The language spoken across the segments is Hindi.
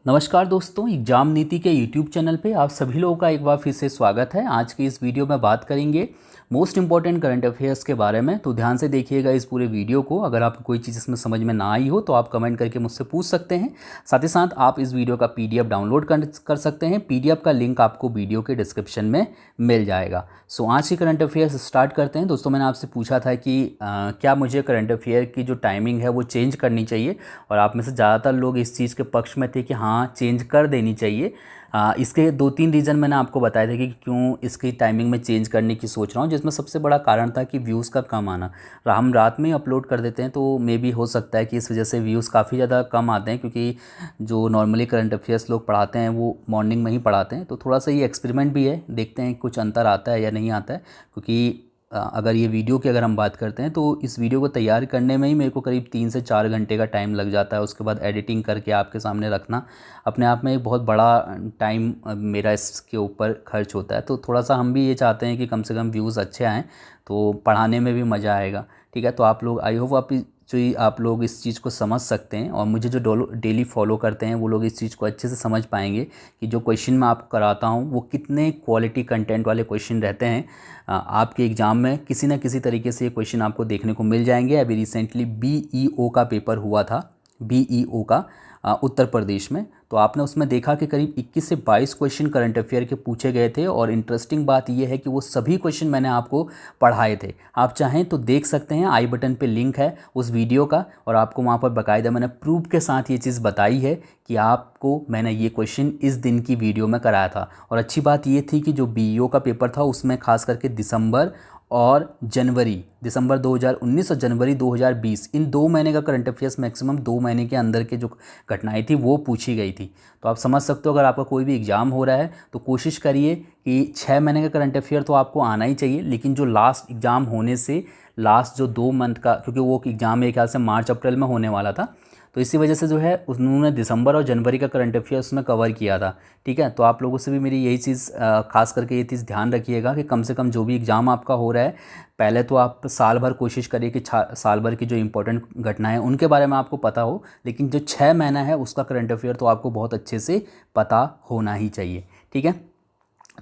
नमस्कार दोस्तों, एग्जाम नीति के यूट्यूब चैनल पे आप सभी लोगों का एक बार फिर से स्वागत है। आज की इस वीडियो में बात करेंगे मोस्ट इंपॉर्टेंट करंट अफेयर्स के बारे में। तो ध्यान से देखिएगा इस पूरे वीडियो को। अगर आपको कोई चीज़ इसमें समझ में ना आई हो तो आप कमेंट करके मुझसे पूछ सकते हैं। साथ ही साथ आप इस वीडियो का पीडीएफ डाउनलोड कर सकते हैं। पीडीएफ का लिंक आपको वीडियो के डिस्क्रिप्शन में मिल जाएगा। सो आज की करंट अफेयर्स स्टार्ट करते हैं। दोस्तों, मैंने आपसे पूछा था कि क्या मुझे करंट अफेयर की जो टाइमिंग है वो चेंज करनी चाहिए, और आप में से ज़्यादातर लोग इस चीज़ के पक्ष में थे कि हाँ चेंज कर देनी चाहिए। इसके 2-3 रीज़न मैंने आपको बताए थे कि क्यों इसकी टाइमिंग में चेंज करने की सोच रहा हूँ, जिसमें सबसे बड़ा कारण था कि व्यूज़ का कम आना। हम रात में ही अपलोड कर देते हैं तो मे बी हो सकता है कि इस वजह से व्यूज़ काफ़ी ज़्यादा कम आते हैं, क्योंकि जो नॉर्मली करंट अफेयर्स लोग पढ़ाते हैं वो मॉर्निंग में ही पढ़ाते हैं। तो थोड़ा सा ये एक्सपेरिमेंट भी है, देखते हैं कुछ अंतर आता है या नहीं आता है। क्योंकि अगर ये वीडियो की अगर हम बात करते हैं तो इस वीडियो को तैयार करने में ही मेरे को करीब 3 से 4 घंटे का टाइम लग जाता है। उसके बाद एडिटिंग करके आपके सामने रखना अपने आप में एक बहुत बड़ा टाइम मेरा इसके ऊपर खर्च होता है। तो थोड़ा सा हम भी ये चाहते हैं कि कम से कम व्यूज़ अच्छे आएँ, तो पढ़ाने में भी मज़ा आएगा। ठीक है, तो आप लोग आई होप आप लोग इस चीज़ को समझ सकते हैं, और मुझे जो डेली फॉलो करते हैं वो लोग इस चीज़ को अच्छे से समझ पाएंगे कि जो क्वेश्चन मैं आपको कराता हूँ वो कितने क्वालिटी कंटेंट वाले क्वेश्चन रहते हैं। आपके एग्ज़ाम में किसी न किसी तरीके से ये क्वेश्चन आपको देखने को मिल जाएंगे। अभी रिसेंटली बीईओ का पेपर हुआ था, बीईओ का उत्तर प्रदेश में। तो आपने उसमें देखा कि करीब 21 से 22 क्वेश्चन करंट अफेयर के पूछे गए थे, और इंटरेस्टिंग बात यह है कि वो सभी क्वेश्चन मैंने आपको पढ़ाए थे। आप चाहें तो देख सकते हैं, आई बटन पे लिंक है उस वीडियो का, और आपको वहाँ पर बाकायदा मैंने प्रूफ के साथ ये चीज़ बताई है कि आपको मैंने ये क्वेश्चन इस दिन की वीडियो में कराया था। और अच्छी बात ये थी कि जो बीईओ का पेपर था उसमें खास करके दिसंबर 2019 और जनवरी 2020 इन 2 महीने का करंट अफेयर्स मैक्सिमम 2 महीने के अंदर के जो घटनाएं थी वो पूछी गई थी। तो आप समझ सकते हो, अगर आपका कोई भी एग्ज़ाम हो रहा है तो कोशिश करिए कि 6 महीने का करंट अफेयर तो आपको आना ही चाहिए, लेकिन जो लास्ट एग्ज़ाम होने से लास्ट जो 2 मंथ का, क्योंकि वो एग्ज़ाम मेरे ख्याल से मार्च अप्रैल में होने वाला था, तो इसी वजह से जो है उन्होंने दिसंबर और जनवरी का करंट अफेयर उसमें कवर किया था। ठीक है, तो आप लोगों से भी मेरी यही चीज़ खास करके ये चीज़ ध्यान रखिएगा कि कम से कम जो भी एग्ज़ाम आपका हो रहा है, पहले तो आप साल भर कोशिश करिए कि साल भर की जो इंपॉर्टेंट घटनाएं हैं उनके बारे में आपको पता हो, लेकिन जो 6 महीना है उसका करंट अफेयर तो आपको बहुत अच्छे से पता होना ही चाहिए। ठीक है,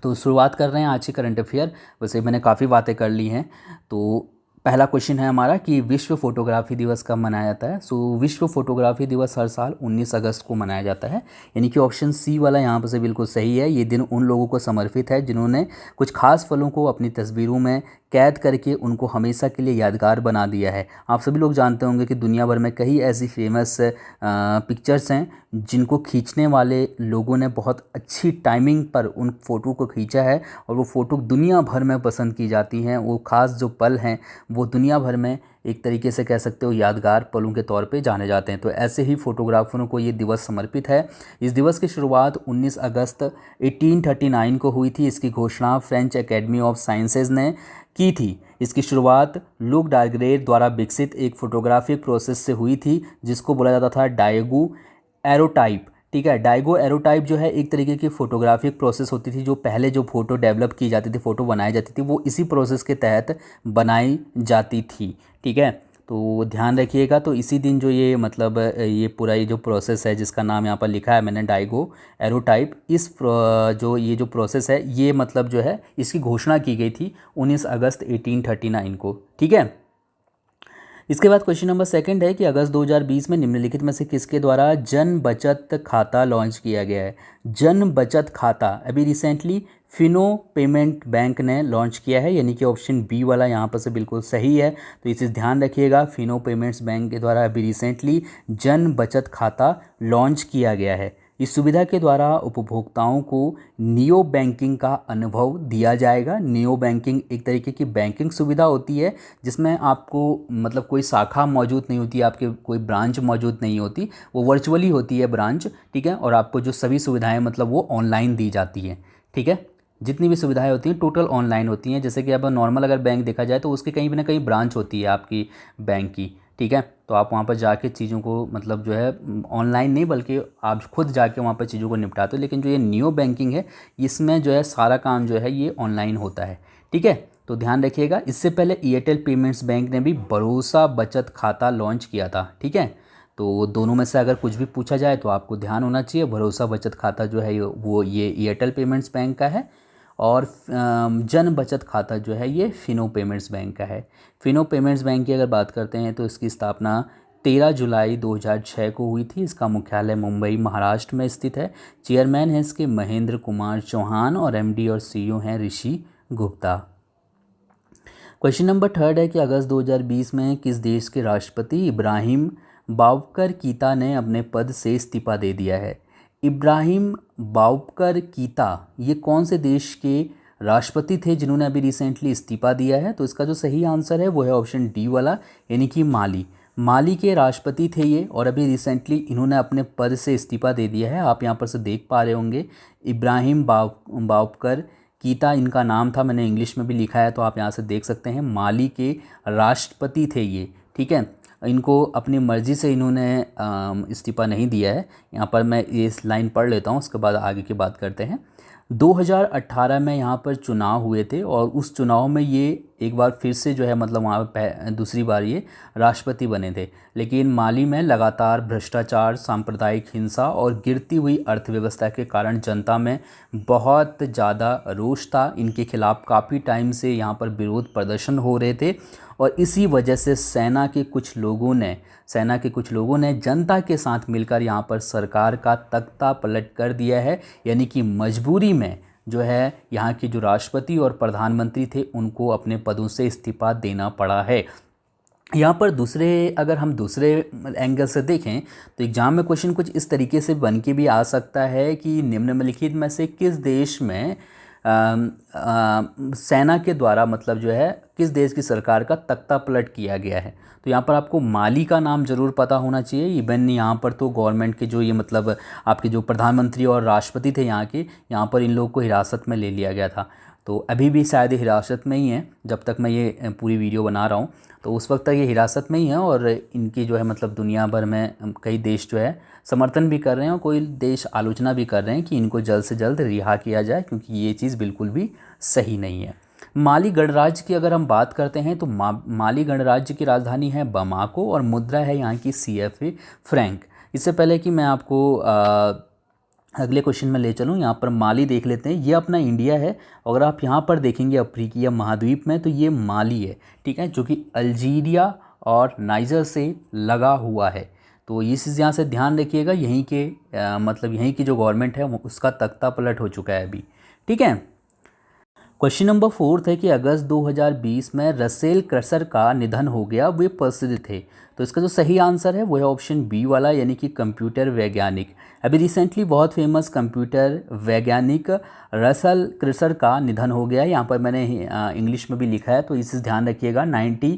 तो शुरुआत कर रहे हैं आज की करंट अफेयर। वैसे मैंने काफ़ी बातें कर ली हैं। तो पहला क्वेश्चन है हमारा कि विश्व फोटोग्राफी दिवस कब मनाया जाता है। सो विश्व फोटोग्राफी दिवस हर साल 19 अगस्त को मनाया जाता है, यानी कि ऑप्शन सी वाला यहाँ पर से बिल्कुल सही है। ये दिन उन लोगों को समर्पित है जिन्होंने कुछ खास पलों को अपनी तस्वीरों में कैद करके उनको हमेशा के लिए यादगार बना दिया है। आप सभी लोग जानते होंगे कि दुनिया भर में कई ऐसी फेमस पिक्चर्स हैं जिनको खींचने वाले लोगों ने बहुत अच्छी टाइमिंग पर उन फ़ोटो को खींचा है, और वो फ़ोटो दुनिया भर में पसंद की जाती हैं। वो ख़ास जो पल हैं वो दुनिया भर में एक तरीके से कह सकते हो यादगार पलों के तौर पे जाने जाते हैं। तो ऐसे ही फ़ोटोग्राफरों को ये दिवस समर्पित है। इस दिवस की शुरुआत 19 अगस्त 1839 को हुई थी। इसकी घोषणा फ्रेंच एकेडमी ऑफ साइंसेज ने की थी। इसकी शुरुआत लुक डार्ग्रेर द्वारा विकसित एक फोटोग्राफिक प्रोसेस से हुई थी, जिसको बोला जाता था डायगो एरोटाइप। ठीक है, डायगो एरोटाइप जो है एक तरीके की फोटोग्राफिक प्रोसेस होती थी। जो पहले जो फ़ोटो डेवलप की जाती थी, फ़ोटो बनाई जाती थी, वो इसी प्रोसेस के तहत बनाई जाती थी। ठीक है, तो ध्यान रखिएगा। तो इसी दिन जो ये मतलब ये पूरा ये जो प्रोसेस है जिसका नाम यहाँ पर लिखा है मैंने डायगो एरोटाइप, जो ये जो प्रोसेस है ये मतलब जो है इसकी घोषणा की गई थी 19 अगस्त 1839 को। ठीक है, इसके बाद क्वेश्चन नंबर सेकंड है कि अगस्त 2020 में निम्नलिखित में से किसके द्वारा जन बचत खाता लॉन्च किया गया है। जन बचत खाता अभी रिसेंटली फिनो पेमेंट बैंक ने लॉन्च किया है, यानी कि ऑप्शन बी वाला यहाँ पर से बिल्कुल सही है। तो ये चीज़ ध्यान रखिएगा, फिनो पेमेंट्स बैंक के द्वारा अभी रिसेंटली जन बचत खाता लॉन्च किया गया है। इस सुविधा के द्वारा उपभोक्ताओं को नियो बैंकिंग का अनुभव दिया जाएगा। नियो बैंकिंग एक तरीके की बैंकिंग सुविधा होती है जिसमें आपको मतलब कोई शाखा मौजूद नहीं होती, आपके कोई ब्रांच मौजूद नहीं होती, वो वर्चुअली होती है ब्रांच। ठीक है, और आपको जो सभी सुविधाएं मतलब वो ऑनलाइन दी जाती हैं। ठीक है, जितनी भी सुविधाएं होती हैं टोटल ऑनलाइन होती हैं। जैसे कि अब नॉर्मल अगर बैंक देखा जाए तो उसके कहीं भी ना कहीं ब्रांच होती है आपकी बैंक की। ठीक है, तो आप वहाँ पर जाके चीज़ों को मतलब जो है ऑनलाइन नहीं बल्कि आप खुद जाके वहाँ पर चीज़ों को निपटाते हो। लेकिन जो ये नियो बैंकिंग है इसमें जो है सारा काम जो है ये ऑनलाइन होता है। ठीक है, तो ध्यान रखिएगा। इससे पहले एयरटेल पेमेंट्स बैंक ने भी भरोसा बचत खाता लॉन्च किया था। ठीक है, तो दोनों में से अगर कुछ भी पूछा जाए तो आपको ध्यान होना चाहिए, भरोसा बचत खाता जो है वो ये एयरटेल पेमेंट्स बैंक का है, और जन बचत खाता जो है ये फिनो पेमेंट्स बैंक का है। फिनो पेमेंट्स बैंक की अगर बात करते हैं तो इसकी स्थापना 13 जुलाई 2006 को हुई थी। इसका मुख्यालय मुंबई महाराष्ट्र में स्थित है। चेयरमैन हैं इसके महेंद्र कुमार चौहान, और एमडी और सीईओ हैं ऋषि गुप्ता। क्वेश्चन नंबर 3 है कि अगस्त 2020 में किस देश के राष्ट्रपति इब्राहिम बाबकर कीता ने अपने पद से इस्तीफा दे दिया है। इब्राहिम बाबकर कीता ये कौन से देश के राष्ट्रपति थे जिन्होंने अभी रिसेंटली इस्तीफा दिया है? तो इसका जो सही आंसर है वो है ऑप्शन डी वाला, यानी कि माली के राष्ट्रपति थे ये, और अभी रिसेंटली इन्होंने अपने पद से इस्तीफा दे दिया है। आप यहाँ पर से देख पा रहे होंगे इब्राहिम बाबकर कीता इनका नाम था, मैंने इंग्लिश में भी लिखा है तो आप यहाँ से देख सकते हैं। माली के राष्ट्रपति थे ये, ठीक है। इनको अपनी मर्ज़ी से इन्होंने इस्तीफा नहीं दिया है। यहाँ पर मैं ये इस लाइन पढ़ लेता हूँ, उसके बाद आगे की बात करते हैं। 2018 में यहाँ पर चुनाव हुए थे, और उस चुनाव में ये एक बार फिर से जो है मतलब वहाँ पर दूसरी बार ये राष्ट्रपति बने थे। लेकिन माली में लगातार भ्रष्टाचार, सांप्रदायिक हिंसा और गिरती हुई अर्थव्यवस्था के कारण जनता में बहुत ज़्यादा रोष था। इनके खिलाफ़ काफ़ी टाइम से यहाँ पर विरोध प्रदर्शन हो रहे थे, और इसी वजह से सेना के कुछ लोगों ने जनता के साथ मिलकर यहाँ पर सरकार का तख्ता पलट कर दिया है। यानी कि मजबूरी में जो है यहाँ के जो राष्ट्रपति और प्रधानमंत्री थे उनको अपने पदों से इस्तीफा देना पड़ा है। यहाँ पर अगर हम दूसरे एंगल से देखें तो एग्जाम में क्वेश्चन कुछ इस तरीके से बन के भी आ सकता है कि निम्नलिखित में से किस देश में सेना के द्वारा मतलब जो है किस देश की सरकार का तख्ता पलट किया गया है। तो यहाँ पर आपको माली का नाम ज़रूर पता होना चाहिए। इवन यहाँ पर तो गवर्नमेंट के जो ये मतलब आपके जो प्रधानमंत्री और राष्ट्रपति थे यहाँ पर इन लोगों को हिरासत में ले लिया गया था। तो अभी भी शायद हिरासत में ही है जब तक मैं ये पूरी वीडियो बना रहा हूँ, तो उस वक्त तक ये हिरासत में ही है। और इनकी जो है मतलब दुनिया भर में कई देश जो है समर्थन भी कर रहे हैं, और कोई देश आलोचना भी कर रहे हैं कि इनको जल्द से जल्द रिहा किया जाए, क्योंकि ये चीज़ बिल्कुल भी सही नहीं है। माली गणराज्य की अगर हम बात करते हैं तो माली गणराज्य की राजधानी है बमाको, और मुद्रा है यहाँ की CFA फ्रैंक। इससे पहले कि मैं आपको अगले क्वेश्चन में ले चलूँ, यहाँ पर माली देख लेते हैं। ये अपना इंडिया है। अगर आप यहाँ पर देखेंगे अफ्रीकी महाद्वीप में तो ये माली है, ठीक है, जो कि अल्जीरिया और नाइजर से लगा हुआ है। तो इस चीज़ यहाँ से ध्यान रखिएगा, यहीं की जो गवर्नमेंट है उसका तख्ता पलट हो चुका है अभी, ठीक है। क्वेश्चन नंबर 4 है कि अगस्त 2020 में रसेल क्रसर का निधन हो गया, वे प्रसिद्ध थे। तो इसका जो सही आंसर है वो है ऑप्शन बी वाला, यानी कि कंप्यूटर वैज्ञानिक। अभी रिसेंटली बहुत फेमस कंप्यूटर वैज्ञानिक रसेल क्रसर का निधन हो गया है। यहाँ पर मैंने इंग्लिश में भी लिखा है तो इसे ध्यान रखिएगा। 91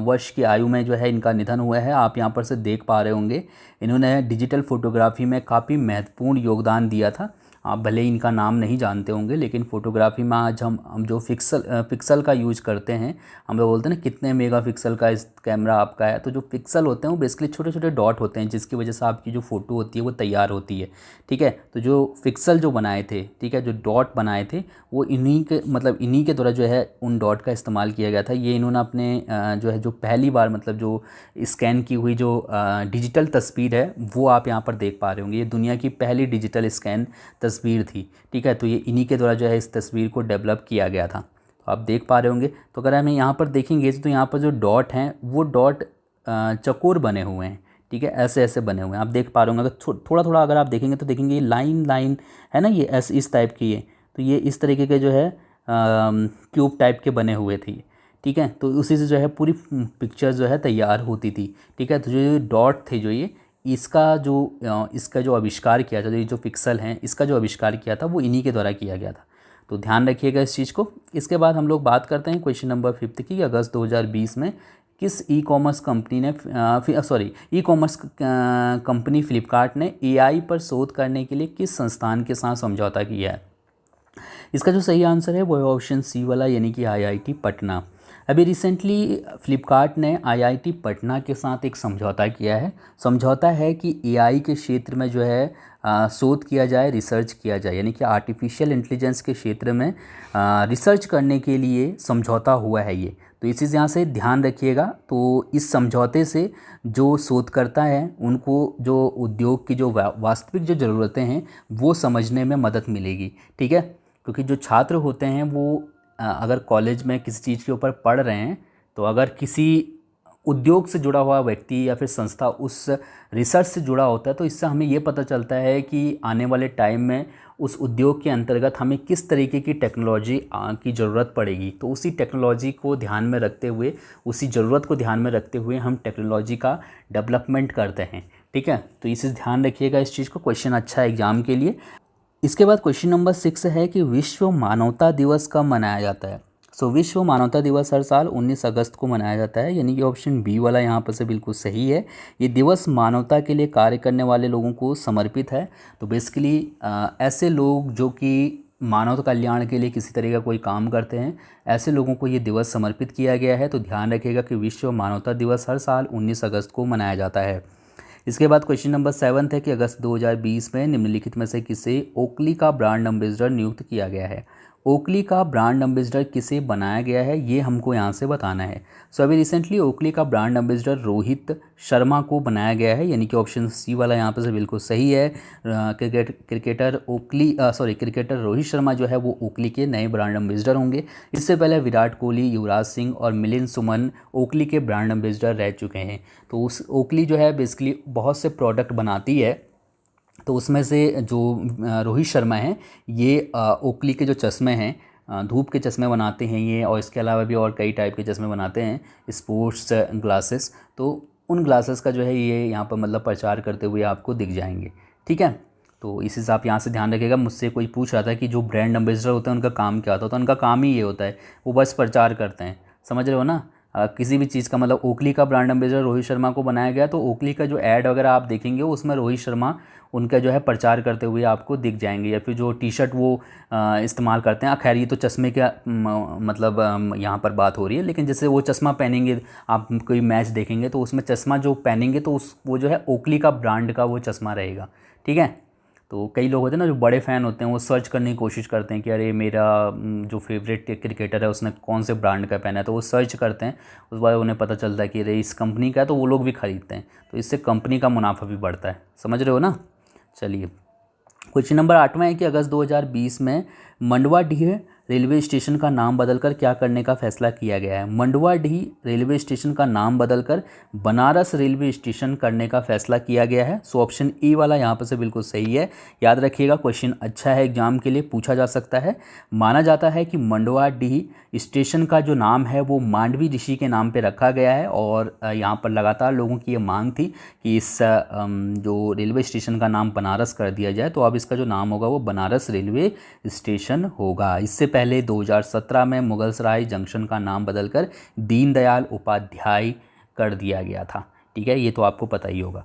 वर्ष की आयु में जो है इनका निधन हुआ है। आप यहाँ पर से देख पा रहे होंगे इन्होंने डिजिटल फोटोग्राफी में काफ़ी महत्वपूर्ण योगदान दिया था। आप भले इनका नाम नहीं जानते होंगे, लेकिन फ़ोटोग्राफी में आज हम जो पिक्सल का यूज करते हैं, हम लोग बोलते हैं ना कितने मेगापिक्सल का इस कैमरा आपका है, तो जो पिक्सल होते हैं वो बेसिकली छोटे छोटे डॉट होते हैं जिसकी वजह से आपकी जो फ़ोटो होती है वो तैयार होती है, ठीक है। तो जो पिक्सल जो बनाए थे, ठीक है, जो डॉट बनाए थे वो इन्हीं के द्वारा जो है उन डॉट का इस्तेमाल किया गया था। ये इन्होंने अपने जो है जो पहली बार मतलब जो स्कैन की हुई जो डिजिटल तस्वीर है वो आप यहाँ पर देख पा रहे होंगे। ये दुनिया की पहली डिजिटल स्कैन तस्वीर थी, ठीक है। तो ये इन्हीं के द्वारा जो है इस तस्वीर को डेवलप किया गया था, तो आप देख पा रहे होंगे। तो अगर हम यहाँ पर देखेंगे तो यहाँ पर जो डॉट हैं वो डॉट चकोर बने हुए हैं, ठीक है, ऐसे ऐसे बने हुए हैं, आप देख पा रहे होंगे। अगर थोड़ा थोड़ा अगर आप देखेंगे तो देखेंगे ये लाइन है ना, ये ऐसे इस टाइप की है, तो ये इस तरीके के जो है क्यूब टाइप के बने हुए थे, ठीक है। तो उसी से जो है पूरी पिक्चर जो है तैयार होती थी, ठीक है। तो जो डॉट थे जो ये इसका जो आविष्कार किया था, जो पिक्सल हैं इसका जो आविष्कार किया था वो इन्हीं के द्वारा किया गया था। तो ध्यान रखिएगा इस चीज़ को। इसके बाद हम लोग बात करते हैं क्वेश्चन नंबर 5 की। अगस्त 2020 में किस ई कॉमर्स कंपनी फ्लिपकार्ट ने AI पर शोध करने के लिए किस संस्थान के साथ समझौता किया है? इसका जो सही आंसर है वो है ऑप्शन सी वाला, यानी कि IIT पटना। अभी रिसेंटली फ्लिपकार्ट ने IIT पटना के साथ एक समझौता किया है। समझौता है कि AI के क्षेत्र में जो है शोध किया जाए, रिसर्च किया जाए, यानी कि आर्टिफिशियल इंटेलिजेंस के क्षेत्र में रिसर्च करने के लिए समझौता हुआ है ये। तो ये चीज़ यहाँ से ध्यान रखिएगा। तो इस समझौते से जो शोधकर्ता हैं उनको जो उद्योग की जो वास्तविक जो ज़रूरतें हैं वो समझने में मदद मिलेगी, ठीक है। क्योंकि जो छात्र होते हैं वो अगर कॉलेज में किसी चीज़ के ऊपर पढ़ रहे हैं, तो अगर किसी उद्योग से जुड़ा हुआ व्यक्ति या फिर संस्था उस रिसर्च से जुड़ा होता है, तो इससे हमें ये पता चलता है कि आने वाले टाइम में उस उद्योग के अंतर्गत हमें किस तरीके की टेक्नोलॉजी की ज़रूरत पड़ेगी। तो उसी टेक्नोलॉजी को ध्यान में रखते हुए, उसी ज़रूरत को ध्यान में रखते हुए हम टेक्नोलॉजी का डेवलपमेंट करते हैं, ठीक है। तो इसे ध्यान रखिएगा, इस चीज़ को, क्वेश्चन अच्छा है एग्जाम के लिए। इसके बाद क्वेश्चन नंबर 6 है कि विश्व मानवता दिवस कब मनाया जाता है। विश्व मानवता दिवस हर साल 19 अगस्त को मनाया जाता है, यानी कि ऑप्शन बी वाला यहाँ पर से बिल्कुल सही है। ये दिवस मानवता के लिए कार्य करने वाले लोगों को समर्पित है। तो बेसिकली ऐसे लोग जो कि मानव कल्याण के लिए किसी तरह का कोई काम करते हैं, ऐसे लोगों को ये दिवस समर्पित किया गया है। तो ध्यान रखिएगा कि विश्व मानवता दिवस हर साल 19 अगस्त को मनाया जाता है। इसके बाद क्वेश्चन नंबर 7 है कि अगस्त 2020 में निम्नलिखित में से किसे ओकली का ब्रांड एम्बेसडर नियुक्त किया गया है। ओकली का ब्रांड एम्बेसडर किसे बनाया गया है, ये हमको यहाँ से बताना है। अभी रिसेंटली ओकली का ब्रांड एम्बेसडर रोहित शर्मा को बनाया गया है, यानी कि ऑप्शन सी वाला यहाँ पर से बिल्कुल सही है। क्रिकेटर रोहित शर्मा जो है वो ओकली के नए ब्रांड एम्बेसडर होंगे। इससे पहले विराट कोहली, युवराज सिंह और मिलिंद सुमन ओकली के ब्रांड एम्बेसडर रह चुके हैं। तो उस ओकली जो है बेसिकली बहुत से प्रोडक्ट बनाती है, तो उसमें से जो रोहित शर्मा हैं ये ओकली के जो चश्मे हैं, धूप के चश्मे बनाते हैं ये, और इसके अलावा भी और कई टाइप के चश्मे बनाते हैं, स्पोर्ट्स ग्लासेस। तो उन ग्लासेस का जो है ये यहाँ पर मतलब प्रचार करते हुए आपको दिख जाएंगे, ठीक है। तो इस हिसाब यहाँ से ध्यान रखिएगा। मुझसे कोई पूछ रहा था कि जो ब्रांड एम्बेसडर होते हैं उनका काम क्या होता है, तो उनका काम ही ये होता है, वो बस प्रचार करते हैं, समझ रहे हो ना। किसी भी चीज़ का मतलब ओकली का ब्रांड एम्बेसडर रोहित शर्मा को बनाया गया, तो ओकली का जो ऐड वगैरह आप देखेंगे उसमें रोहित शर्मा उनका जो है प्रचार करते हुए आपको दिख जाएंगे, या फिर जो टी शर्ट वो इस्तेमाल करते हैं। खैर ये तो चश्मे का मतलब यहाँ पर बात हो रही है, लेकिन जैसे वो चश्मा पहनेंगे, आप कोई मैच देखेंगे तो उसमें चश्मा जो पहनेंगे तो वो जो है ओकली का ब्रांड का वो चश्मा रहेगा, ठीक है। तो कई लोग होते हैं ना जो बड़े फ़ैन होते हैं, वो सर्च करने की कोशिश करते हैं कि अरे मेरा जो फेवरेट क्रिकेटर है उसने कौन से ब्रांड का पहना है, तो वो सर्च करते हैं, उस बाद उन्हें पता चलता है कि अरे इस कंपनी का है, तो वो लोग भी ख़रीदते हैं। तो इससे कंपनी का मुनाफा भी बढ़ता है, समझ रहे हो ना। चलिए क्वेश्चन नंबर 8वां है कि अगस्त 2020 में मंडवाडीह रेलवे स्टेशन का नाम बदलकर क्या करने का फैसला किया गया है। मंडवाडीह रेलवे स्टेशन का नाम बदलकर बनारस रेलवे स्टेशन करने का फैसला किया गया है। ऑप्शन ए वाला यहाँ पर से बिल्कुल सही है। याद रखिएगा, क्वेश्चन अच्छा है, एग्जाम के लिए पूछा जा सकता है। माना जाता है कि मंडवाडीह स्टेशन का जो नाम है वो मांडवी ऋषि के नाम पर रखा गया है, और यहाँ पर लगातार लोगों की ये मांग थी कि इस जो रेलवे स्टेशन का नाम बनारस कर दिया जाए, तो अब इसका जो नाम होगा वो बनारस रेलवे स्टेशन होगा। इससे पहले 2017 में मुगलसराय जंक्शन का नाम बदलकर दीनदयाल उपाध्याय कर दिया गया था, ठीक है, ये तो आपको पता ही होगा।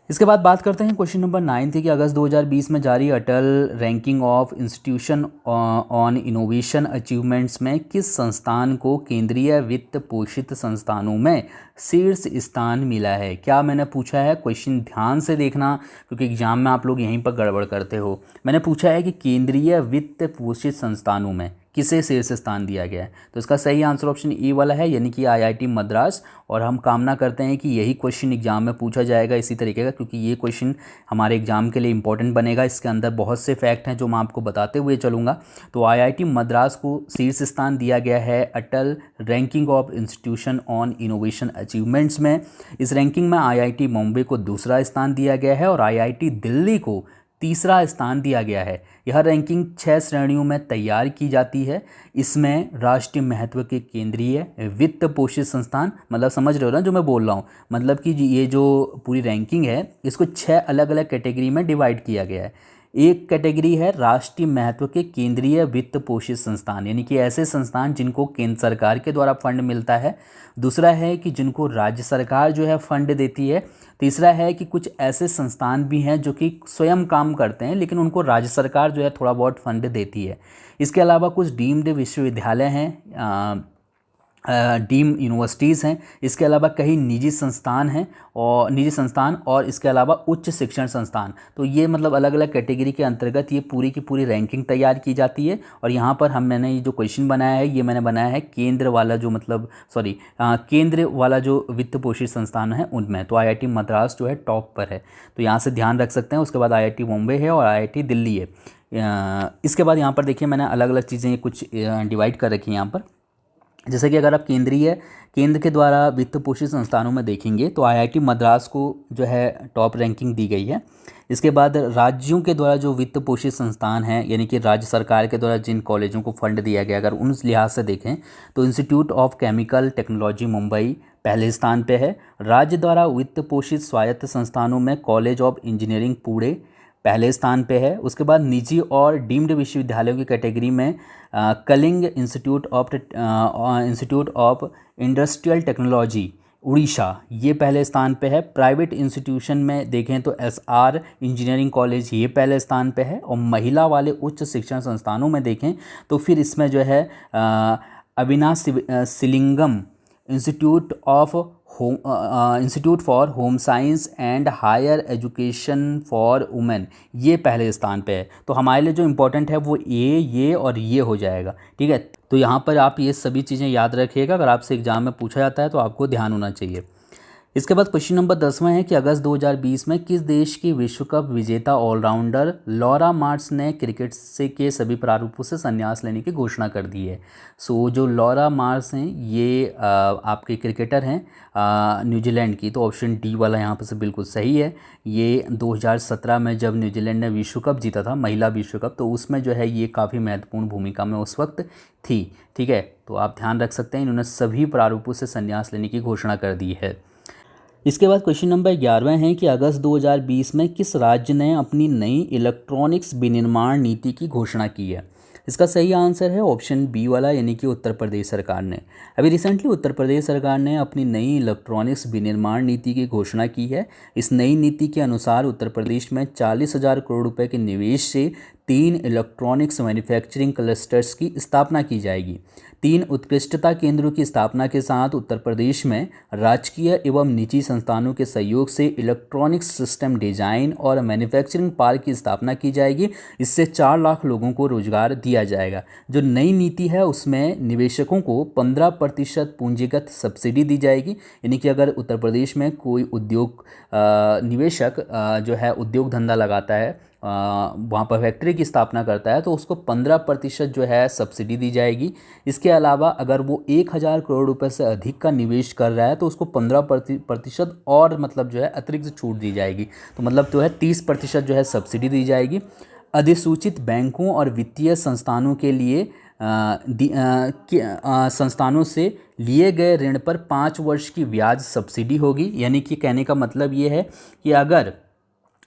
इसके बाद बात करते हैं क्वेश्चन नंबर 9 थी कि अगस्त 2020 में जारी Atal ranking of institution on innovation achievements में किस संस्थान को केंद्रीय वित्त पोषित संस्थानों में शीर्ष स्थान मिला है। क्या मैंने पूछा है, क्वेश्चन ध्यान से देखना, क्योंकि एग्जाम में आप लोग यहीं पर गड़बड़ करते हो। मैंने पूछा है कि केंद्रीय वित्त पोषित संस्थानों में किसे शीर्ष स्थान दिया गया है, तो इसका सही आंसर ऑप्शन ए वाला है, यानी कि आईआईटी मद्रास। और हम कामना करते हैं कि यही क्वेश्चन एग्जाम में पूछा जाएगा इसी तरीके का, क्योंकि ये क्वेश्चन हमारे एग्जाम के लिए इंपॉर्टेंट बनेगा। इसके अंदर बहुत से फैक्ट हैं जो मैं आपको बताते हुए चलूँगा। तो आईआईटी मद्रास को शीर्ष स्थान दिया गया है Atal ranking of institution on innovation achievements में। इस रैंकिंग में आईआईटी बॉम्बे को दूसरा स्थान दिया गया है और आईआईटी दिल्ली को तीसरा स्थान दिया गया है। यह रैंकिंग 6 श्रेणियों में तैयार की जाती है। इसमें राष्ट्रीय महत्व के केंद्रीय वित्त पोषित संस्थान, मतलब समझ रहे हो ना जो मैं बोल रहा हूँ, मतलब कि ये जो पूरी रैंकिंग है इसको 6 अलग अलग कैटेगरी में डिवाइड किया गया है। एक कैटेगरी है राष्ट्रीय महत्व के केंद्रीय वित्त पोषित संस्थान, यानी कि ऐसे संस्थान जिनको केंद्र सरकार के द्वारा फंड मिलता है। दूसरा है कि जिनको राज्य सरकार जो है फंड देती है। तीसरा है कि कुछ ऐसे संस्थान भी हैं जो कि स्वयं काम करते हैं लेकिन उनको राज्य सरकार जो है थोड़ा बहुत फंड देती है। इसके अलावा कुछ डीम्ड विश्वविद्यालय हैं डीम यूनिवर्सिटीज़ हैं। इसके अलावा कई निजी संस्थान हैं और निजी संस्थान और इसके अलावा उच्च शिक्षण संस्थान। तो ये मतलब अलग अलग कैटेगरी के अंतर्गत ये पूरी की पूरी रैंकिंग तैयार की जाती है। और यहाँ पर मैंने ये जो क्वेश्चन बनाया है ये मैंने बनाया है केंद्र वाला जो मतलब केंद्र वाला जो वित्त पोषित संस्थान है उनमें। तो IIT मद्रास जो है टॉप पर है, तो यहाँ से ध्यान रख सकते हैं। उसके बाद IIT बॉम्बे है और IIT दिल्ली है। इसके बाद यहाँ पर देखिए मैंने अलग अलग चीज़ें कुछ डिवाइड कर रखी हैं यहाँ पर। जैसे कि अगर आप केंद्र के द्वारा वित्त पोषित संस्थानों में देखेंगे तो IIT मद्रास को जो है टॉप रैंकिंग दी गई है। इसके बाद राज्यों के द्वारा जो वित्त पोषित संस्थान हैं, यानी कि राज्य सरकार के द्वारा जिन कॉलेजों को फंड दिया गया, अगर उन लिहाज से देखें तो institute of chemical technology Mumbai पहले स्थान पे है। राज्य द्वारा वित्त पोषित स्वायत्त संस्थानों में कॉलेज ऑफ इंजीनियरिंग पुणे पहले स्थान पे है। उसके बाद निजी और डीम्ड विश्वविद्यालयों की कैटेगरी में Kalinga institute of industrial technology Orissa ये पहले स्थान पे है। प्राइवेट इंस्टीट्यूशन में देखें तो SR इंजीनियरिंग कॉलेज ये पहले स्थान पे है। और महिला वाले उच्च शिक्षण संस्थानों में देखें तो फिर इसमें जो है Avinashilingam institute for home science and higher education for women ये पहले स्थान पे है। तो हमारे लिए जो इम्पोर्टेंट है वो ये और ये हो जाएगा, ठीक है। तो यहाँ पर आप ये सभी चीज़ें याद रखिएगा, अगर आपसे एग्जाम में पूछा जाता है तो आपको ध्यान होना चाहिए। इसके बाद क्वेश्चन नंबर 10वां है कि अगस्त 2020 में किस देश की विश्व कप विजेता ऑलराउंडर लॉरा मार्श ने क्रिकेट से के सभी प्रारूपों से संन्यास लेने की घोषणा कर दी है। सो जो लॉरा मार्श हैं ये आपके क्रिकेटर हैं न्यूजीलैंड की। तो ऑप्शन डी वाला यहाँ पर से बिल्कुल सही है। ये 2017 में जब न्यूजीलैंड ने विश्व कप जीता था, महिला विश्व कप, तो उसमें जो है ये काफ़ी महत्वपूर्ण भूमिका में उस वक्त थी, ठीक है। तो आप ध्यान रख सकते हैं इन्होंने सभी प्रारूपों से संन्यास लेने की घोषणा कर दी है। इसके बाद क्वेश्चन नंबर 11 है कि अगस्त 2020 में किस राज्य ने अपनी नई इलेक्ट्रॉनिक्स विनिर्माण नीति की घोषणा की है। इसका सही आंसर है ऑप्शन बी वाला, यानी कि उत्तर प्रदेश सरकार ने। अभी रिसेंटली उत्तर प्रदेश सरकार ने अपनी नई इलेक्ट्रॉनिक्स विनिर्माण नीति की घोषणा की है। इस नई नीति के अनुसार उत्तर प्रदेश में 40,000 करोड़ रुपए के निवेश से 3 इलेक्ट्रॉनिक्स मैन्युफैक्चरिंग क्लस्टर्स की स्थापना की जाएगी। 3 उत्कृष्टता केंद्रों की स्थापना के साथ उत्तर प्रदेश में राजकीय एवं निजी संस्थानों के सहयोग से इलेक्ट्रॉनिक्स सिस्टम डिजाइन और मैन्युफैक्चरिंग पार्क की स्थापना की जाएगी। इससे 4 लाख लोगों को रोजगार दिया जाएगा। जो नई नीति है उसमें निवेशकों को 15% पूंजीगत सब्सिडी दी जाएगी, यानी कि अगर उत्तर प्रदेश में कोई उद्योग निवेशक जो है उद्योग धंधा लगाता है, वहाँ पर फैक्ट्री की स्थापना करता है, तो उसको 15% जो है सब्सिडी दी जाएगी। इसके अलावा अगर वो 1,000 करोड़ रुपए से अधिक का निवेश कर रहा है तो उसको 15% और मतलब जो है अतिरिक्त छूट दी जाएगी। तो मतलब जो है 30% जो है सब्सिडी दी जाएगी। अधिसूचित बैंकों और वित्तीय संस्थानों के लिए संस्थानों से लिए गए ऋण पर 5 वर्ष की ब्याज सब्सिडी होगी। यानी कि कहने का मतलब ये है कि अगर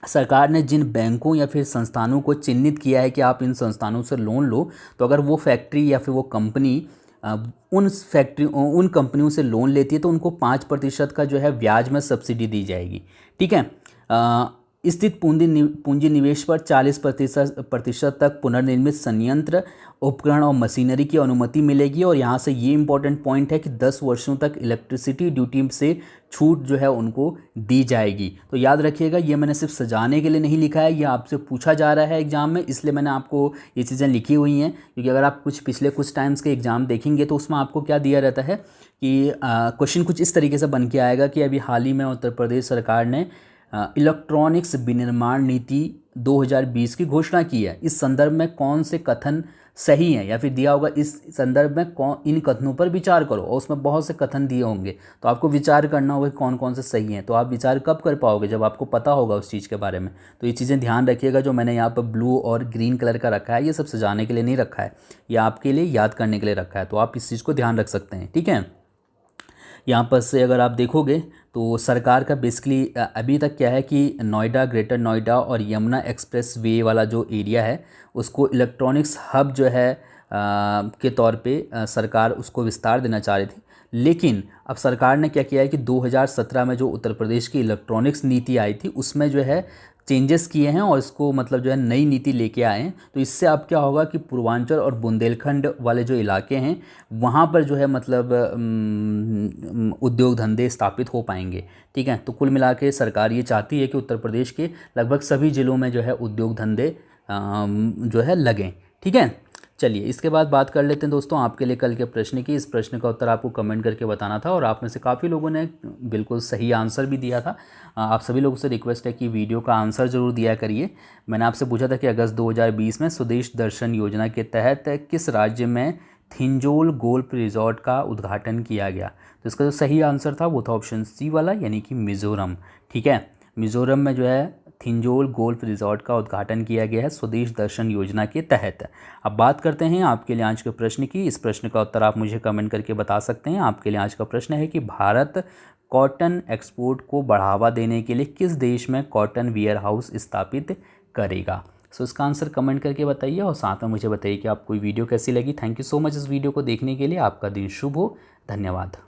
सरकार ने जिन बैंकों या फिर संस्थानों को चिन्हित किया है कि आप इन संस्थानों से लोन लो, तो अगर वो फैक्ट्री या फिर वो कंपनी उन कंपनियों से लोन लेती है तो उनको 5% का जो है ब्याज में सब्सिडी दी जाएगी, ठीक है। स्थित पूंजी निवेश पर 40% तक पुनर्निर्मित संयंत्र, उपकरण और मशीनरी की अनुमति मिलेगी। और यहाँ से ये इंपॉर्टेंट पॉइंट है कि 10 वर्षों तक इलेक्ट्रिसिटी ड्यूटी से छूट जो है उनको दी जाएगी। तो याद रखिएगा ये मैंने सिर्फ सजाने के लिए नहीं लिखा है, ये आपसे पूछा जा रहा है एग्जाम में, इसलिए मैंने आपको ये चीज़ें लिखी हुई हैं। क्योंकि अगर आप पिछले कुछ टाइम्स के एग्ज़ाम देखेंगे तो उसमें आपको क्या दिया रहता है कि क्वेश्चन कुछ इस तरीके से बन के आएगा कि अभी हाल ही में उत्तर प्रदेश सरकार ने इलेक्ट्रॉनिक्स विनिर्माण नीति 2020 की घोषणा की है। इस संदर्भ में कौन से कथन सही हैं, या फिर दिया होगा इस संदर्भ में इन कथनों पर विचार करो, और उसमें बहुत से कथन दिए होंगे तो आपको विचार करना होगा कि कौन कौन से सही हैं। तो आप विचार कब कर पाओगे, जब आपको पता होगा उस चीज़ के बारे में। तो ये चीज़ें ध्यान रखिएगा। जो मैंने यहाँ पर ब्लू और ग्रीन कलर का रखा है ये सब सजाने के लिए नहीं रखा है, ये आपके लिए याद करने के लिए रखा है। तो आप इस चीज़ को ध्यान रख सकते हैं, ठीक है। यहाँ पर से अगर आप देखोगे तो सरकार का बेसिकली अभी तक क्या है कि नोएडा, ग्रेटर नोएडा और यमुना एक्सप्रेस वे वाला जो एरिया है उसको इलेक्ट्रॉनिक्स हब जो है के तौर पे सरकार उसको विस्तार देना चाह रही थी। लेकिन अब सरकार ने क्या किया है कि 2017 में जो उत्तर प्रदेश की इलेक्ट्रॉनिक्स नीति आई थी उसमें जो है चेंजेस किए हैं और इसको मतलब जो है नई नीति लेके आए हैं। तो इससे अब क्या होगा कि पूर्वांचल और बुंदेलखंड वाले जो इलाके हैं वहाँ पर जो है मतलब उद्योग धंधे स्थापित हो पाएंगे। ठीक है, तो कुल मिला के सरकार ये चाहती है कि उत्तर प्रदेश के लगभग सभी ज़िलों में जो है उद्योग धंधे जो है लगें। ठीक है, चलिए इसके बाद बात कर लेते हैं दोस्तों आपके लिए कल के प्रश्न की। इस प्रश्न का उत्तर आपको कमेंट करके बताना था और आप में से काफ़ी लोगों ने बिल्कुल सही आंसर भी दिया था। आप सभी लोगों से रिक्वेस्ट है कि वीडियो का आंसर ज़रूर दिया करिए। मैंने आपसे पूछा था कि अगस्त 2020 में स्वदेश दर्शन योजना के तहत किस राज्य में थिंजोल गोल्फ रिजॉर्ट का उद्घाटन किया गया। तो इसका जो सही आंसर था वो था ऑप्शन सी वाला, यानी कि मिज़ोरम। ठीक है, मिज़ोरम में जो है थिंजोल गोल्फ रिजॉर्ट का उद्घाटन किया गया है स्वदेश दर्शन योजना के तहत। अब बात करते हैं आपके लिए आज के प्रश्न की। इस प्रश्न का उत्तर आप मुझे कमेंट करके बता सकते हैं। आपके लिए आज का प्रश्न है कि भारत कॉटन एक्सपोर्ट को बढ़ावा देने के लिए किस देश में कॉटन वेयर हाउस स्थापित करेगा। सो इसका आंसर कमेंट करके बताइए और साथ में मुझे बताइए कि आपको वीडियो कैसी लगी। थैंक यू सो मच इस वीडियो को देखने के लिए। आपका दिन शुभ हो। धन्यवाद।